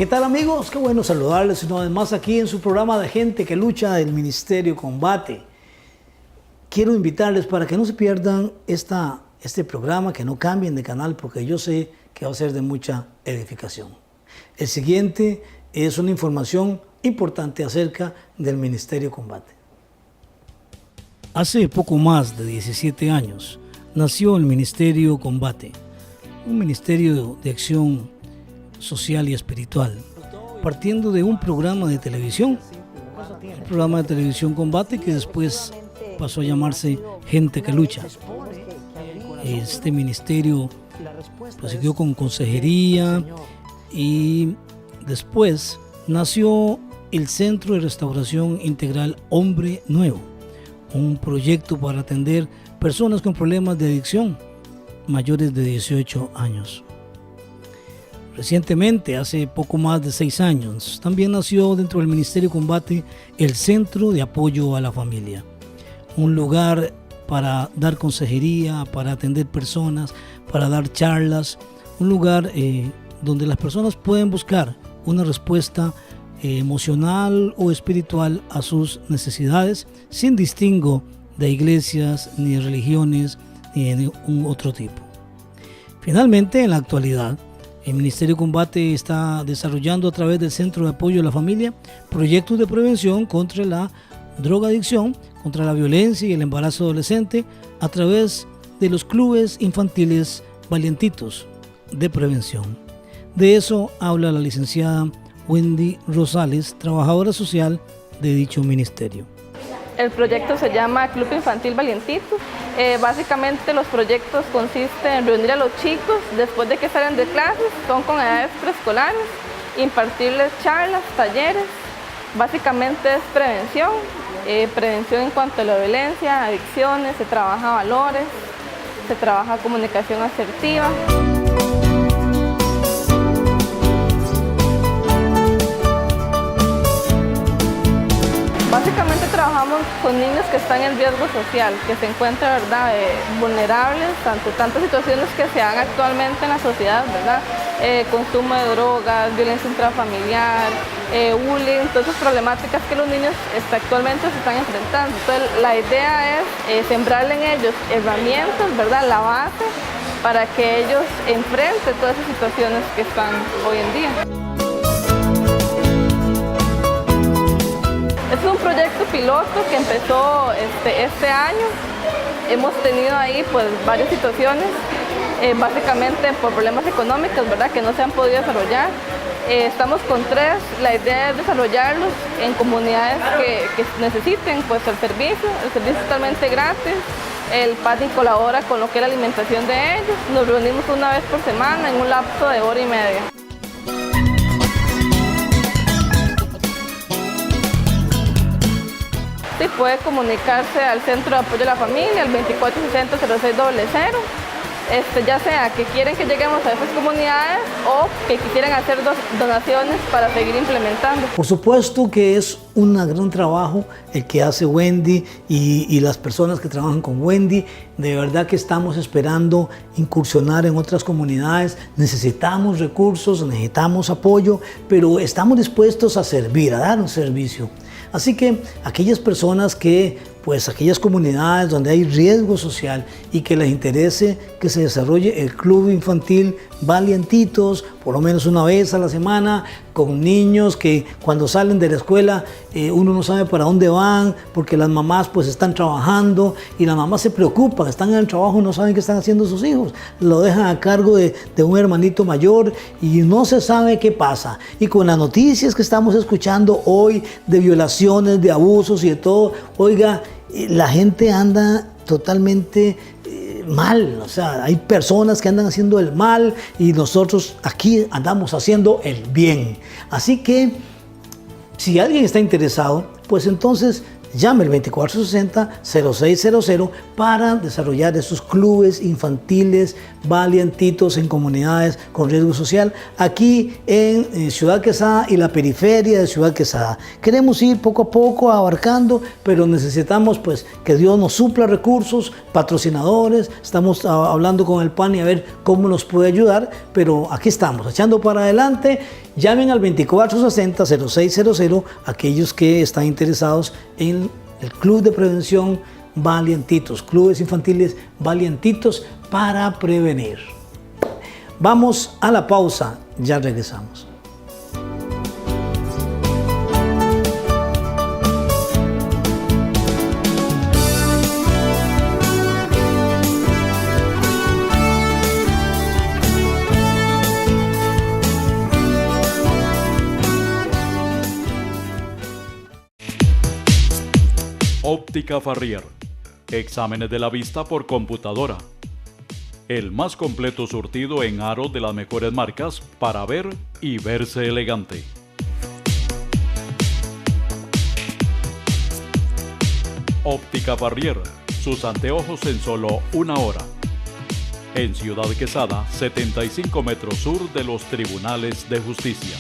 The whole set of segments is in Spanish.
¿Qué tal, amigos? Qué bueno saludarles una vez más aquí en su programa de Gente que Lucha del Ministerio Combate. Quiero invitarles para que no se pierdan este programa, que no cambien de canal, porque yo sé que va a ser de mucha edificación. El siguiente es una información importante acerca del Ministerio Combate. Hace poco más de 17 años nació el Ministerio Combate, un ministerio de acción social y espiritual, partiendo de un programa de televisión, el programa de televisión Combate, que después pasó a llamarse Gente que Lucha. Este ministerio siguió con consejería y después nació el Centro de Restauración Integral Hombre Nuevo, un proyecto para atender personas con problemas de adicción mayores de 18 años. Recientemente, hace poco más de 6 años, también nació dentro del Ministerio Combate el Centro de Apoyo a la Familia, un lugar para dar consejería, para atender personas, para dar charlas, un lugar donde las personas pueden buscar una respuesta emocional o espiritual a sus necesidades, sin distingo de iglesias, ni de religiones, ni de ningún otro tipo. Finalmente, en la actualidad, el Ministerio Combate está desarrollando a través del Centro de Apoyo a la Familia proyectos de prevención contra la drogadicción, contra la violencia y el embarazo adolescente a través de los clubes infantiles Valientitos de prevención. De eso habla la licenciada Wendy Rosales, trabajadora social de dicho ministerio. El proyecto se llama Club Infantil Valientitos. Básicamente los proyectos consisten en reunir a los chicos después de que salen de clases, son con edades preescolares, impartirles charlas, talleres. Básicamente es prevención, prevención en cuanto a la violencia, adicciones, se trabaja valores, se trabaja comunicación asertiva. Básicamente trabajamos con niños que están en riesgo social, que se encuentran, ¿verdad?, vulnerables ante tantas situaciones que se dan actualmente en la sociedad, ¿verdad? Consumo de drogas, violencia intrafamiliar, bullying, todas esas problemáticas que los niños actualmente se están enfrentando. Entonces la idea es sembrarle en ellos herramientas, ¿verdad?, la base para que ellos enfrenten todas esas situaciones que están hoy en día. Este es un proyecto piloto que empezó este año. Hemos tenido ahí pues varias situaciones, básicamente por problemas económicos, ¿verdad?, que no se han podido desarrollar. Estamos con 3, la idea es desarrollarlos en comunidades que necesiten pues el servicio es totalmente gratis. El PADI colabora con lo que es la alimentación de ellos. Nos reunimos una vez por semana en un lapso de 1 hora y media. Sí, puede comunicarse al Centro de Apoyo a la Familia, al 2460-0600, ya sea que quieren que lleguemos a esas comunidades o que quisieran hacer donaciones para seguir implementando. Por supuesto que es un gran trabajo el que hace Wendy y las personas que trabajan con Wendy. De verdad que estamos esperando incursionar en otras comunidades. Necesitamos recursos, necesitamos apoyo, pero estamos dispuestos a servir, a dar un servicio. Así que aquellas personas aquellas comunidades donde hay riesgo social y que les interese que se desarrolle el Club Infantil Valientitos, por lo menos una vez a la semana, con niños que cuando salen de la escuela uno no sabe para dónde van, porque las mamás pues están trabajando y las mamás se preocupan, están en el trabajo y no saben qué están haciendo sus hijos, lo dejan a cargo de un hermanito mayor y no se sabe qué pasa. Y con las noticias que estamos escuchando hoy de violaciones, de abusos y de todo, oiga, la gente anda totalmente mal, o sea, hay personas que andan haciendo el mal y nosotros aquí andamos haciendo el bien. Así que si alguien está interesado, pues entonces llame el 2460-0600 para desarrollar esos clubes infantiles valientitos en comunidades con riesgo social aquí en Ciudad Quesada y la periferia de Ciudad Quesada. Queremos ir poco a poco abarcando, pero necesitamos pues que Dios nos supla recursos, patrocinadores. Estamos hablando con el PAN y a ver cómo nos puede ayudar, pero aquí estamos, echando para adelante. Llamen al 2460-0600 aquellos que están interesados en el Club de Prevención Valientitos, clubes infantiles valientitos para prevenir. Vamos a la pausa, ya regresamos. Óptica Farrier. Exámenes de la vista por computadora. El más completo surtido en aros de las mejores marcas para ver y verse elegante. Óptica Farrier. Sus anteojos en solo 1 hora. En Ciudad Quesada, 75 metros sur de los Tribunales de Justicia.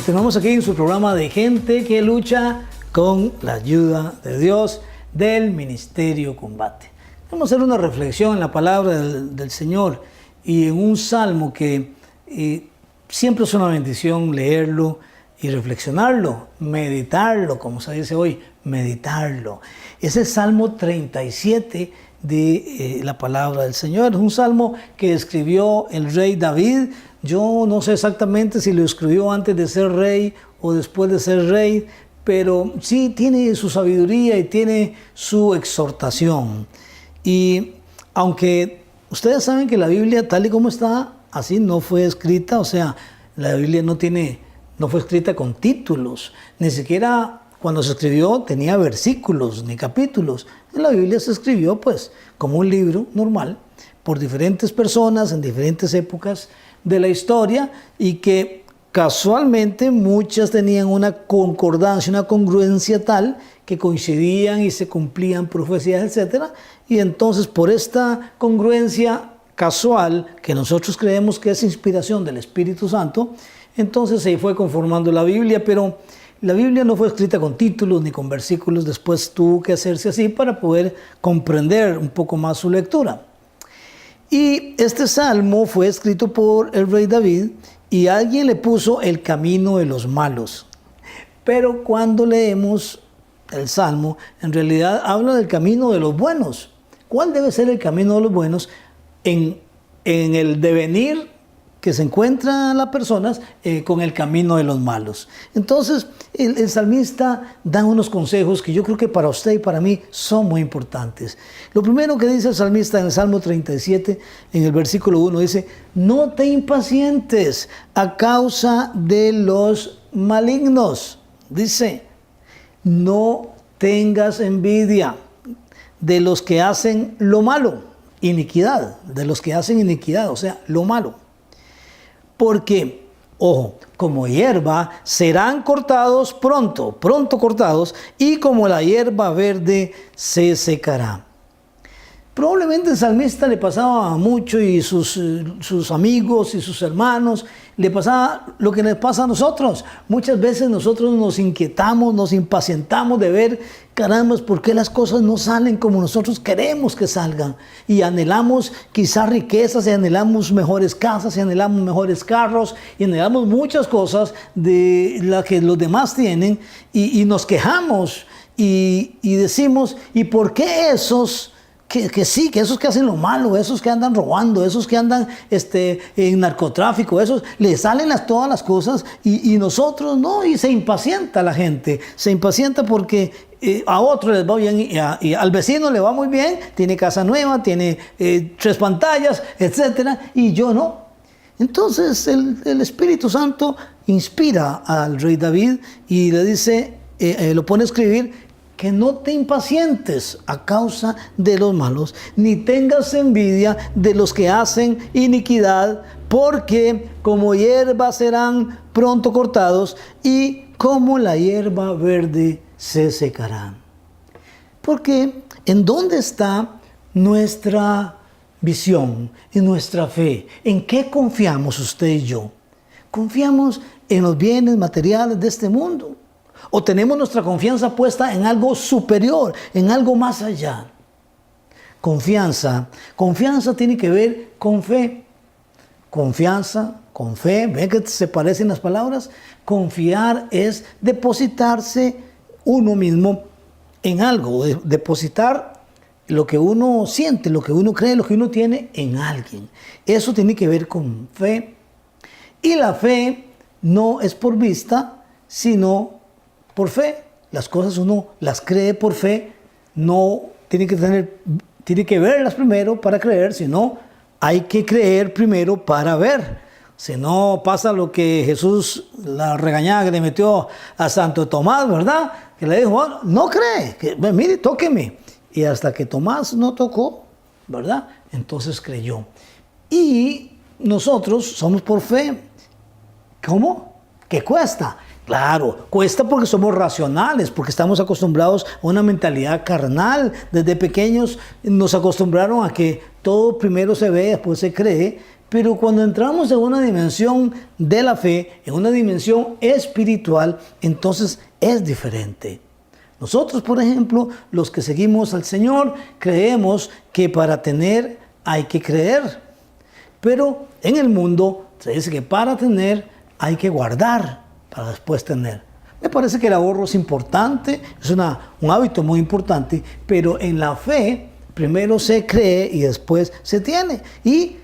Continuamos aquí en su programa de Gente que Lucha con la ayuda de Dios del Ministerio Combate. Vamos a hacer una reflexión en la palabra del Señor y en un salmo que siempre es una bendición leerlo y reflexionarlo, meditarlo, como se dice hoy, meditarlo. Es el Salmo 37 de la palabra del Señor. Es un salmo que escribió el rey David. Yo no sé exactamente si lo escribió antes de ser rey o después de ser rey, pero sí tiene su sabiduría y tiene su exhortación. Y aunque ustedes saben que la Biblia tal y como está, así no fue escrita, o sea, la Biblia no fue escrita con títulos, ni siquiera cuando se escribió tenía versículos ni capítulos. En la Biblia se escribió pues como un libro normal por diferentes personas en diferentes épocas de la historia y que casualmente muchas tenían una concordancia, una congruencia tal que coincidían y se cumplían profecías, etc. Y entonces por esta congruencia casual que nosotros creemos que es inspiración del Espíritu Santo, entonces se fue conformando la Biblia, pero La Biblia no fue escrita con títulos ni con versículos, después tuvo que hacerse así para poder comprender un poco más su lectura. Y este salmo fue escrito por el rey David y alguien le puso el camino de los malos. Pero cuando leemos el salmo, en realidad habla del camino de los buenos. ¿Cuál debe ser el camino de los buenos en el devenir que se encuentran las personas con el camino de los malos? Entonces, el salmista da unos consejos que yo creo que para usted y para mí son muy importantes. Lo primero que dice el salmista en el Salmo 37, en el versículo 1, dice: no te impacientes a causa de los malignos. Dice: no tengas envidia de los que hacen lo malo, iniquidad, de los que hacen iniquidad, o sea, lo malo. Porque, ojo, como hierba serán cortados pronto cortados, y como la hierba verde se secará. Probablemente el salmista le pasaba mucho, y sus amigos y sus hermanos, le pasaba lo que les pasa a nosotros. Muchas veces nosotros nos inquietamos, nos impacientamos de ver, caramba, ¿por qué las cosas no salen como nosotros queremos que salgan? Y anhelamos quizás riquezas, y anhelamos mejores casas, y anhelamos mejores carros, y anhelamos muchas cosas de las que los demás tienen, y nos quejamos y decimos: ¿y por qué esos? Que esos que hacen lo malo, esos que andan robando, esos que andan en narcotráfico, esos les salen todas las cosas, y nosotros no, y se impacienta la gente, se impacienta porque a otro les va bien, y al vecino le va muy bien, tiene casa nueva, tiene 3 pantallas, etcétera, y yo no. Entonces el Espíritu Santo inspira al rey David y le dice, lo pone a escribir, que no te impacientes a causa de los malos, ni tengas envidia de los que hacen iniquidad, porque como hierba serán pronto cortados, y como la hierba verde se secarán. Porque ¿en dónde está nuestra visión y nuestra fe? ¿En qué confiamos usted y yo? ¿Confiamos en los bienes materiales de este mundo? ¿O tenemos nuestra confianza puesta en algo superior, en algo más allá? Confianza tiene que ver con fe. Confianza con fe, ¿ven que se parecen las palabras? Confiar es depositarse uno mismo en algo, depositar lo que uno siente, lo que uno cree, lo que uno tiene en alguien. Eso tiene que ver con fe. Y la fe no es por vista, sino por fe. Las cosas uno las cree por fe, no tiene que verlas primero para creer, sino hay que creer primero para ver. Si no pasa lo que Jesús, la regañada que le metió a Santo Tomás, ¿verdad? Que le dijo: no cree, que mire, tóqueme. Y hasta que Tomás no tocó, ¿verdad? Entonces creyó. Y nosotros somos por fe. ¿Cómo? ¿Qué cuesta? Claro, cuesta porque somos racionales, porque estamos acostumbrados a una mentalidad carnal. Desde pequeños nos acostumbraron a que todo primero se ve, después se cree. Pero cuando entramos en una dimensión de la fe, en una dimensión espiritual, entonces es diferente. Nosotros, por ejemplo, los que seguimos al Señor, creemos que para tener hay que creer. Pero en el mundo se dice que para tener hay que guardar, para después tener. Me parece que el ahorro es importante, es un hábito muy importante, pero en la fe primero se cree y después se tiene. Y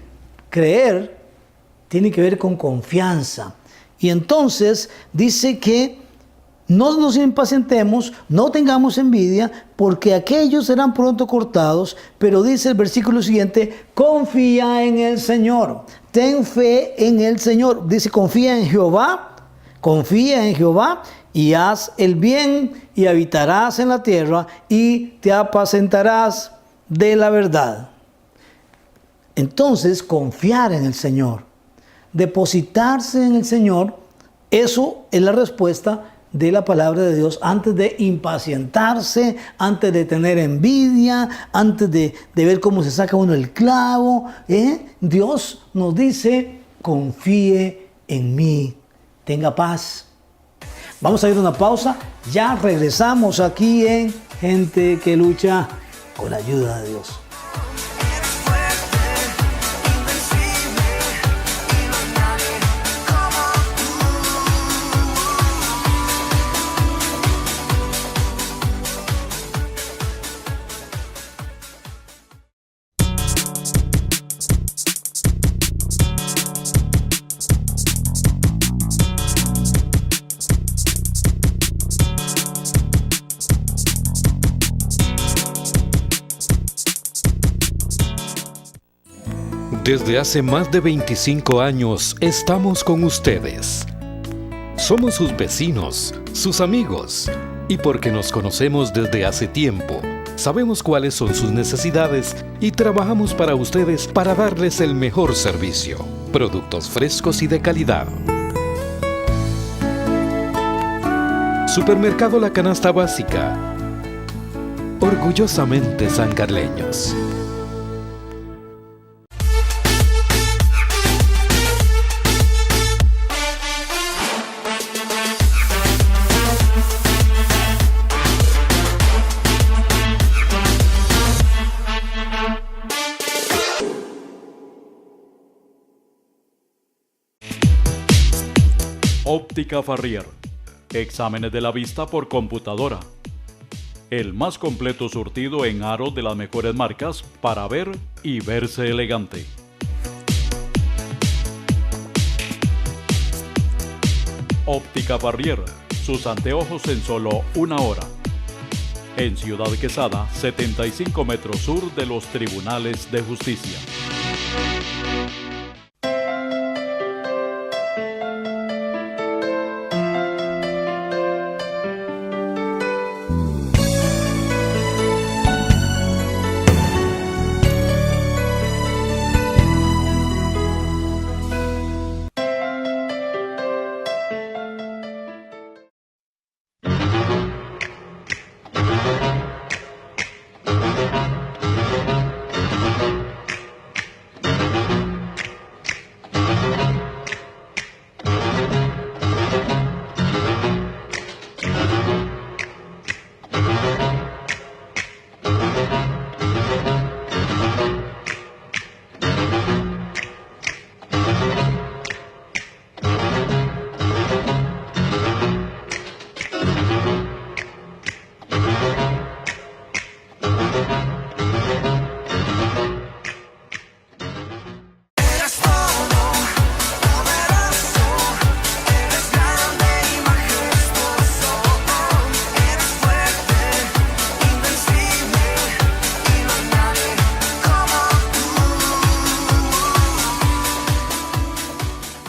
creer tiene que ver con confianza. Y entonces dice que no nos impacientemos, no tengamos envidia, porque aquellos serán pronto cortados. Pero dice el versículo siguiente: confía en el Señor, ten fe en el Señor. Dice: confía en Jehová y haz el bien, y habitarás en la tierra, y te apacentarás de la verdad. Entonces, confiar en el Señor, depositarse en el Señor, eso es la respuesta de la palabra de Dios, antes de impacientarse, antes de tener envidia, antes de ver cómo se saca uno el clavo. Dios nos dice: confíe en mí, tenga paz. Vamos a ir a una pausa, ya regresamos aquí en Gente que Lucha con la ayuda de Dios. Desde hace más de 25 años estamos con ustedes. Somos sus vecinos, sus amigos, y porque nos conocemos desde hace tiempo, sabemos cuáles son sus necesidades y trabajamos para ustedes para darles el mejor servicio, productos frescos y de calidad. Supermercado La Canasta Básica. Orgullosamente sancarleños. Óptica Farrier. Exámenes de la vista por computadora. El más completo surtido en aros de las mejores marcas para ver y verse elegante. Óptica Farrier. Sus anteojos en solo 1 hora. En Ciudad Quesada, 75 metros sur de los Tribunales de Justicia.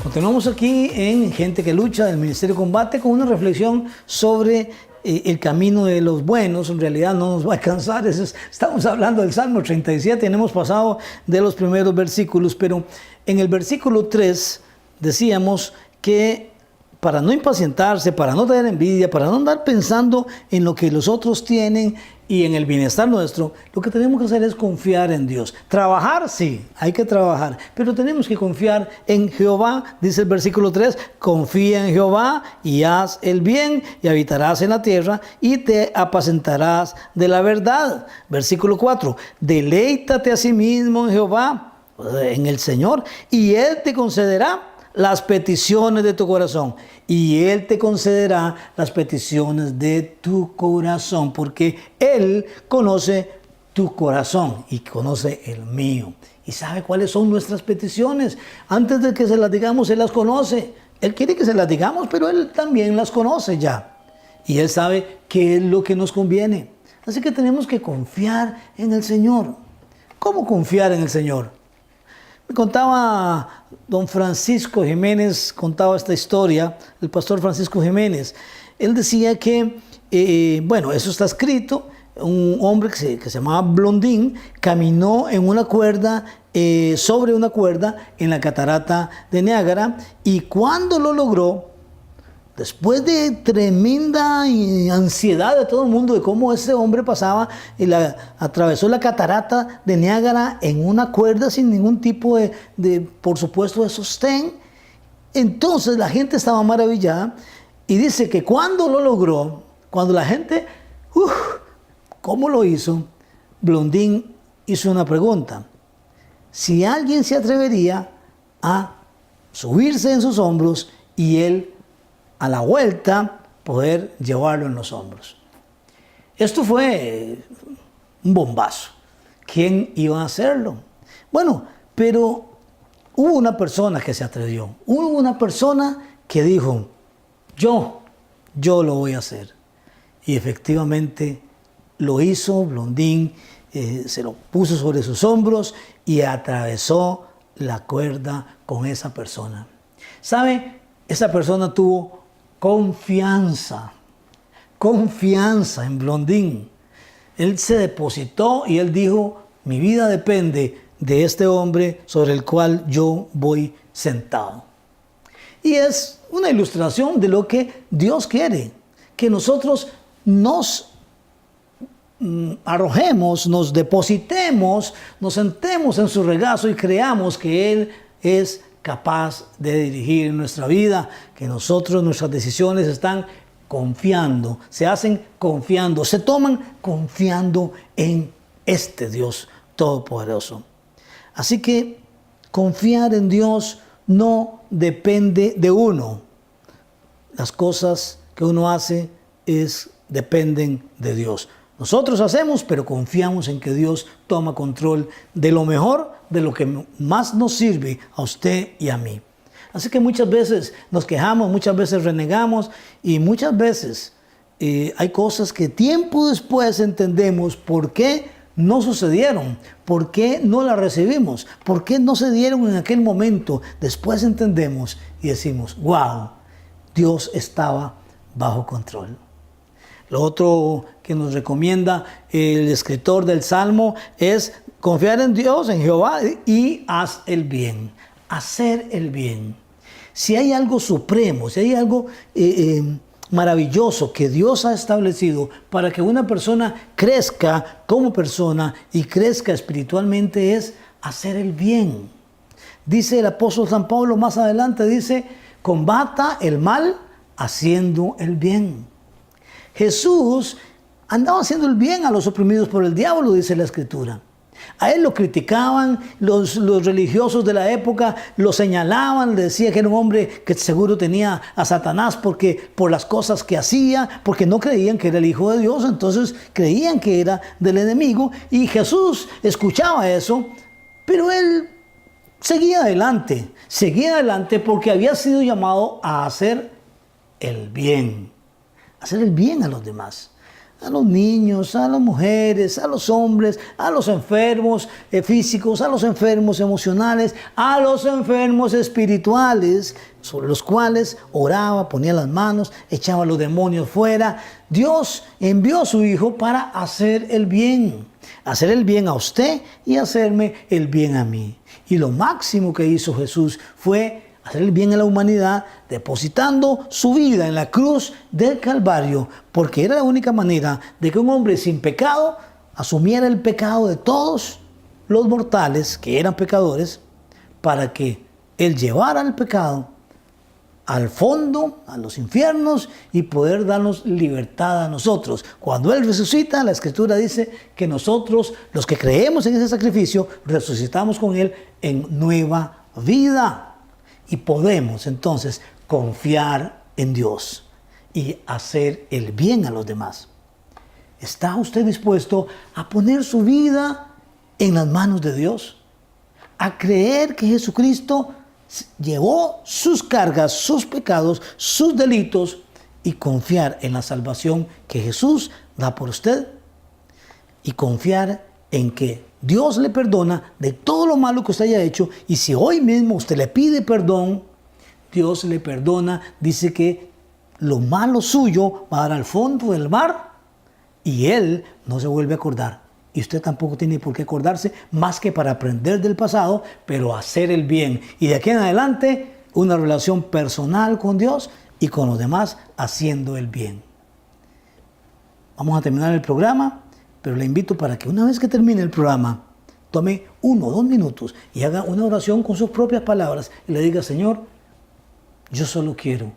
Continuamos aquí en Gente que Lucha del Ministerio de Combate con una reflexión sobre el camino de los buenos. En realidad no nos va a alcanzar, estamos hablando del Salmo 37, hemos pasado de los primeros versículos, pero en el versículo 3 decíamos que para no impacientarse, para no tener envidia, para no andar pensando en lo que los otros tienen y en el bienestar nuestro, lo que tenemos que hacer es confiar en Dios. Trabajar, sí, hay que trabajar, pero tenemos que confiar en Jehová. Dice el versículo 3, confía en Jehová y haz el bien y habitarás en la tierra y te apacentarás de la verdad. Versículo 4, deleítate a sí mismo en Jehová, en el Señor, y Él te concederá las peticiones de tu corazón, y Él te concederá las peticiones de tu corazón, porque Él conoce tu corazón y conoce el mío, y sabe cuáles son nuestras peticiones. Antes de que se las digamos, Él las conoce. Él quiere que se las digamos, pero Él también las conoce ya, y Él sabe qué es lo que nos conviene. Así que tenemos que confiar en el Señor. ¿Cómo confiar en el Señor? Me contaba don Francisco Jiménez, contaba esta historia, el pastor Francisco Jiménez. Él decía que, eso está escrito, un hombre que se llamaba Blondín caminó en una cuerda, sobre una cuerda en la catarata de Niágara, y cuando lo logró, después de tremenda ansiedad de todo el mundo de cómo ese hombre pasaba y atravesó la catarata de Niágara en una cuerda sin ningún tipo por supuesto, de sostén, entonces la gente estaba maravillada Y dice que cuando lo logró, cuando la gente, ¿cómo lo hizo? Blondín hizo una pregunta. Si alguien se atrevería a subirse en sus hombros y él a la vuelta poder llevarlo en los hombros. Esto fue un bombazo. ¿Quién iba a hacerlo? Bueno, pero hubo una persona que se atrevió. Hubo una persona que dijo, yo lo voy a hacer. Y efectivamente lo hizo. Blondín se lo puso sobre sus hombros y atravesó la cuerda con esa persona. ¿Sabe? Esa persona tuvo confianza en Blondín. Él se depositó y él dijo, mi vida depende de este hombre sobre el cual yo voy sentado. Y es una ilustración de lo que Dios quiere, que nosotros nos arrojemos, nos depositemos, nos sentemos en su regazo y creamos que Él es capaz de dirigir nuestra vida, que nosotros, nuestras decisiones están confiando, se hacen confiando, se toman confiando en este Dios todopoderoso. Así que confiar en Dios no depende de uno. Las cosas que uno hace dependen de Dios. Nosotros hacemos, pero confiamos en que Dios toma control de lo mejor, de lo que más nos sirve a usted y a mí. Así que muchas veces nos quejamos, muchas veces renegamos y muchas veces hay cosas que tiempo después entendemos por qué no sucedieron, por qué no las recibimos, por qué no se dieron en aquel momento. Después entendemos y decimos, wow, Dios estaba bajo control. Lo otro que nos recomienda el escritor del Salmo es confiar en Dios, en Jehová, y haz el bien, hacer el bien. Si hay algo supremo, si hay algo maravilloso que Dios ha establecido para que una persona crezca como persona y crezca espiritualmente, es hacer el bien. Dice el apóstol San Pablo más adelante, dice, combata el mal haciendo el bien. Jesús andaba haciendo el bien a los oprimidos por el diablo, dice la Escritura. A él lo criticaban, los religiosos de la época lo señalaban, le decían que era un hombre que seguro tenía a Satanás por las cosas que hacía, porque no creían que era el Hijo de Dios, entonces creían que era del enemigo. Y Jesús escuchaba eso, pero él seguía adelante porque había sido llamado a hacer el bien a los demás. A los niños, a las mujeres, a los hombres, a los enfermos físicos, a los enfermos emocionales, a los enfermos espirituales, sobre los cuales oraba, ponía las manos, echaba a los demonios fuera. Dios envió a su Hijo para hacer el bien a usted y hacerme el bien a mí. Y lo máximo que hizo Jesús fue hacer el bien a la humanidad, depositando su vida en la cruz del Calvario, porque era la única manera de que un hombre sin pecado asumiera el pecado de todos los mortales que eran pecadores, para que Él llevara el pecado al fondo, a los infiernos, y poder darnos libertad a nosotros. Cuando Él resucita, la Escritura dice que nosotros, los que creemos en ese sacrificio, resucitamos con Él en nueva vida. Y podemos entonces confiar en Dios y hacer el bien a los demás. ¿Está usted dispuesto a poner su vida en las manos de Dios? A creer que Jesucristo llevó sus cargas, sus pecados, sus delitos, y confiar en la salvación que Jesús da por usted. Y confiar en que Dios le perdona de todo lo malo que usted haya hecho, y si hoy mismo usted le pide perdón, Dios le perdona. Dice que lo malo suyo va a dar al fondo del mar y Él no se vuelve a acordar. Y usted tampoco tiene por qué acordarse, más que para aprender del pasado, pero hacer el bien. Y de aquí en adelante, una relación personal con Dios y con los demás, haciendo el bien. Vamos a terminar el programa, pero le invito para que una vez que termine el programa, tome 1 o 2 minutos y haga una oración con sus propias palabras y le diga: Señor, yo solo quiero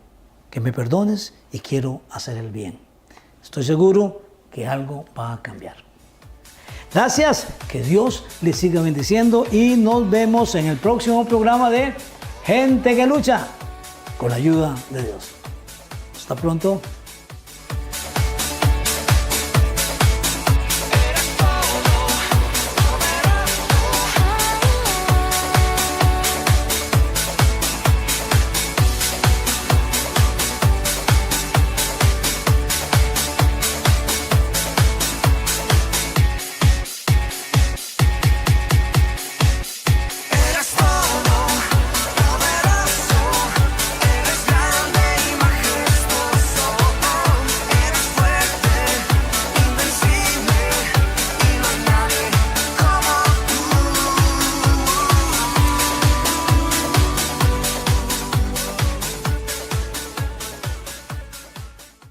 que me perdones y quiero hacer el bien. Estoy seguro que algo va a cambiar. Gracias, que Dios les siga bendiciendo y nos vemos en el próximo programa de Gente que Lucha con la ayuda de Dios. Hasta pronto.